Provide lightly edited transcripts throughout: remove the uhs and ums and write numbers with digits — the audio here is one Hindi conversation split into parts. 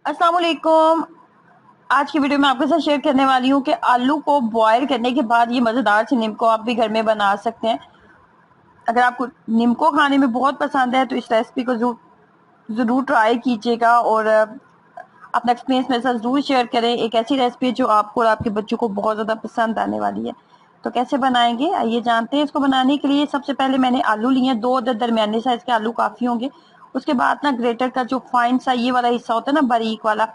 अस्सलाम वालेकुम। आज की वीडियो में आपके साथ शेयर करने वाली हूँ कि आलू को बॉयल करने के बाद ये मज़ेदार से निम्को आप भी घर में बना सकते हैं। अगर आपको निम्को खाने में बहुत पसंद है तो इस रेसिपी को ज़रूर ट्राई कीजिएगा और अपना एक्सपीरियंस मेरे साथ ज़रूर शेयर करें। एक ऐसी रेसिपी है जो आपको और आपके बच्चों को बहुत ज़्यादा पसंद आने वाली है। तो कैसे बनाएंगे आइए जानते हैं। इसको बनाने के लिए सबसे पहले मैंने आलू लिए हैं, 2 अदद दरमियाने साइज़ के आलू काफ़ी होंगे। उसके बाद ना ग्रेटर का जो फाइन सा ये वाला हिस्सा होता है ना, बारीक वाला,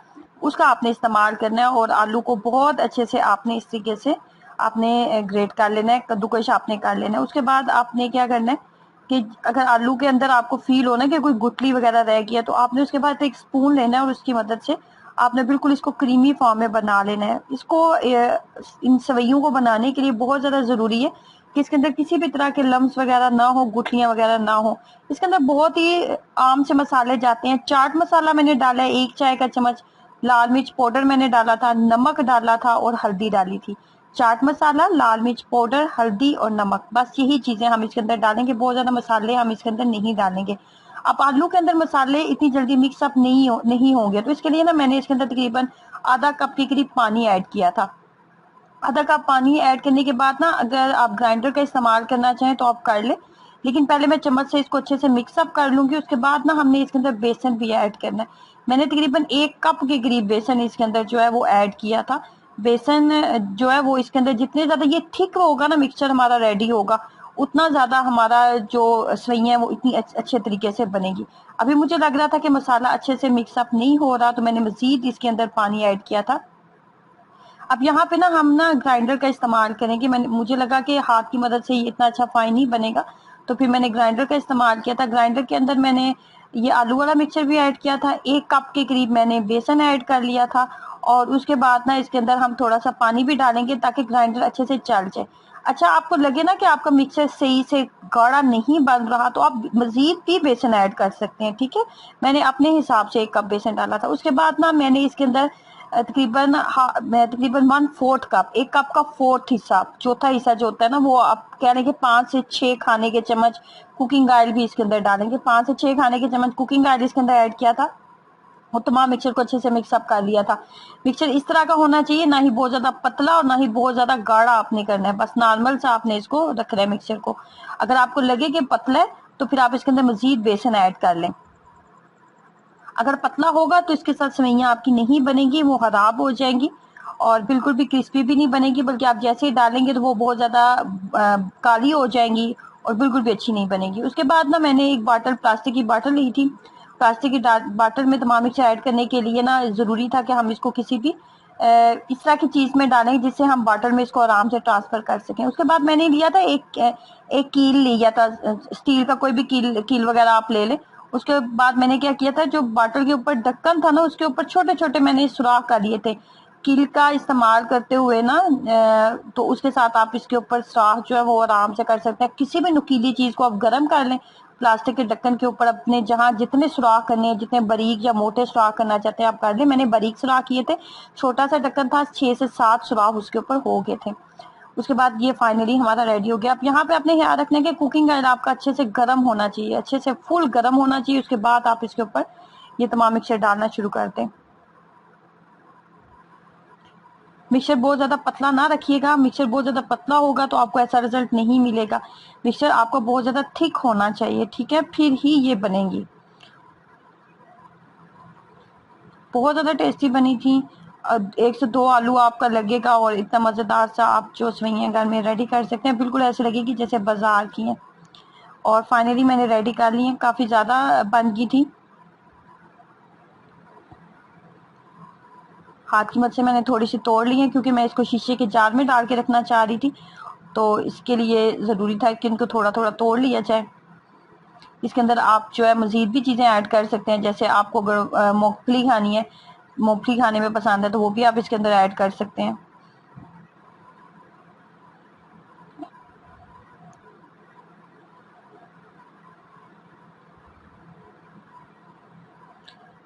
उसका आपने इस्तेमाल करना है और आलू को बहुत अच्छे से आपने इस तरीके से आपने ग्रेट कर लेना है, कद्दूकश आपने कर लेना है। उसके बाद आपने क्या करना है कि अगर आलू के अंदर आपको फील हो ना कि कोई गुठली वगैरह रह गया तो आपने उसके बाद एक स्पून लेना है और उसकी मदद से आपने बिल्कुल इसको क्रीमी फॉर्म में बना लेना है। इसको इन सवैयों को बनाने के लिए बहुत ज़्यादा ज़रूरी है कि इसके अंदर किसी भी तरह के लम्स वगैरह ना हो, गुठलियाँ वगैरह ना हो। इसके अंदर बहुत ही आम से मसाले जाते हैं। चाट मसाला मैंने डाला है 1 चाय का चम्मच, लाल मिर्च पाउडर मैंने डाला था, नमक डाला था और हल्दी डाली थी। चाट मसाला, लाल मिर्च पाउडर, हल्दी और नमक, बस यही चीजें हम इसके अंदर डालेंगे। बहुत ज्यादा मसाले हम इसके अंदर नहीं डालेंगे। अब आलू के अंदर मसाले इतनी जल्दी मिक्सअप नहीं होंगे, तो इसके लिए ना मैंने इसके अंदर तकरीबन आधा कप के करीब पानी ऐड किया था। आधा कप पानी ऐड करने के बाद ना अगर आप ग्राइंडर का इस्तेमाल करना चाहें तो आप कर ले, लेकिन पहले मैं चम्मच से इसको अच्छे से मिक्सअप कर लूंगी। उसके बाद ना हमने इसके अंदर बेसन भी ऐड करना है। मैंने तकरीबन 1 कप के करीब बेसन इसके अंदर जो है वो ऐड किया था। बेसन जो है वो इसके अंदर जितने ज्यादा ये थिक होगा ना, मिक्सचर हमारा रेडी होगा, उतना ज्यादा हमारा जो सवैयां है वो इतनी अच्छे तरीके से बनेगी। अभी मुझे लग रहा था कि मसाला अच्छे से मिक्सअप नहीं हो रहा तो मैंने मजीद इसके अंदर पानी ऐड किया था। अब यहाँ पे ना हम ना ग्राइंडर का इस्तेमाल करेंगे। मुझे लगा कि हाथ की मदद से ये इतना अच्छा फाइन नहीं बनेगा, तो फिर मैंने ग्राइंडर का इस्तेमाल किया था। ग्राइंडर के अंदर मैंने ये आलू वाला मिक्सचर भी ऐड किया था। 1 कप के करीब मैंने बेसन ऐड कर लिया था और उसके बाद ना इसके अंदर हम थोड़ा सा पानी भी डालेंगे ताकि ग्राइंडर अच्छे से चल जाए। अच्छा, आपको लगे ना कि आपका मिक्सचर सही से गाढ़ा नहीं बन रहा तो आप मजीद भी बेसन ऐड कर सकते हैं, ठीक है। मैंने अपने हिसाब से 1 कप बेसन डाला था। उसके बाद ना मैंने इसके अंदर तकरीबन 1/4 कप, 1 कप का 4th हिस्सा, चौथा हिस्सा जो होता है ना, वो आप कह लेंगे 5 से 6 खाने के चम्मच कुकिंग ऑयल भी इसके अंदर डालेंगे। 5 से 6 खाने के चम्मच कुकिंग ऑयल इसके अंदर ऐड किया था और तमाम मिक्सचर को अच्छे से मिक्सअप कर लिया था। मिक्सचर इस तरह का होना चाहिए, ना ही बहुत ज्यादा पतला और ना ही बहुत ज्यादा गाढ़ा आपने करना है, बस नॉर्मल सा आपने इसको रखना है मिक्सचर को। अगर आपको लगे कि पतला है तो फिर आप इसके अंदर मजीद बेसन ऐड कर लें। अगर पतला होगा तो इसके साथ सेवइयां आपकी नहीं बनेगी, वो खराब हो जाएंगी और बिल्कुल भी क्रिस्पी भी नहीं बनेगी, बल्कि आप जैसे ही डालेंगे तो वो बहुत ज्यादा काली हो जाएंगी और बिल्कुल भी अच्छी नहीं बनेगी। उसके बाद ना मैंने एक बाटल, प्लास्टिक की बाटल ली थी। प्लास्टिक की बाटल में तमाम मिक्सचर ऐड करने के लिए ना जरूरी था कि हम इसको किसी भी इस तरह की चीज में डालें जिससे हम बाटल में इसको आराम से ट्रांसफर कर सकें। उसके बाद मैंने लिया था एक कील लिया था, स्टील का कोई भी कील वगैरह आप ले लें। उसके बाद मैंने क्या किया था, जो बाटल के ऊपर ढक्कन था ना, उसके ऊपर छोटे छोटे मैंने सुराख कर लिए थे। कील का इस्तेमाल करते हुए ना तो उसके साथ आप इसके ऊपर सुराख जो है वो आराम से कर सकते हैं। किसी भी नुकीली चीज को आप गर्म कर लें, प्लास्टिक के ढक्कन के ऊपर अपने जहां जितने सुराख करने हैं, जितने बारीक या मोटे सुराख करना चाहते हैं आप कर लें। मैंने बारीक सुराख किए थे, छोटा सा ढक्कन था, 6 से 7 सुराख उसके ऊपर हो गए थे। उसके बाद ये फाइनली हमारा रेडी हो गया। अब यहाँ पे अपने ख्याल रखने के कुकिंग ऑयल आपका अच्छे से गर्म होना चाहिए, अच्छे से फुल गर्म होना चाहिए। उसके बाद आप इसके ऊपर ये तमाम मिक्सचर डालना शुरू कर दें। मिक्सचर बहुत ज्यादा पतला ना रखिएगा, मिक्सचर बहुत ज्यादा पतला होगा तो आपको ऐसा रिजल्ट नहीं मिलेगा। मिक्सचर आपको बहुत ज्यादा थिक होना चाहिए, ठीक है, फिर ही ये बनेगी। बहुत ज्यादा टेस्टी बनी थी। 1 से 2 आलू आपका लगेगा और इतना मजेदार सा आप जो सेवइयां घर में रेडी कर सकते हैं, बिल्कुल ऐसे लगेगी जैसे बाजार की हैं। और फाइनली मैंने रेडी कर ली है, काफी ज्यादा बन गई थी। हाथ की मदद से मैंने थोड़ी सी तोड़ ली है क्योंकि मैं इसको शीशे के जार में डाल के रखना चाह रही थी, तो इसके लिए जरूरी था कि इनको थोड़ा थोड़ा तोड़ लिया जाए। इसके अंदर आप जो है मजीद भी चीजें ऐड कर सकते हैं, जैसे आपको अगर मूंगफली खानी है, मूंगफली खाने में पसंद है तो वो भी आप इसके अंदर ऐड कर सकते हैं।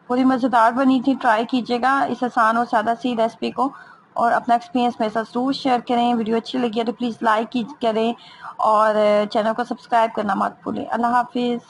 पूरी मज़ेदार बनी थी, ट्राई कीजिएगा इस आसान और सादा सी रेसिपी को और अपना एक्सपीरियंस मेरे साथ जरूर शेयर करें। वीडियो अच्छी लगी है तो प्लीज़ लाइक करें और चैनल को सब्सक्राइब करना मत भूलें। अल्लाह हाफिज़।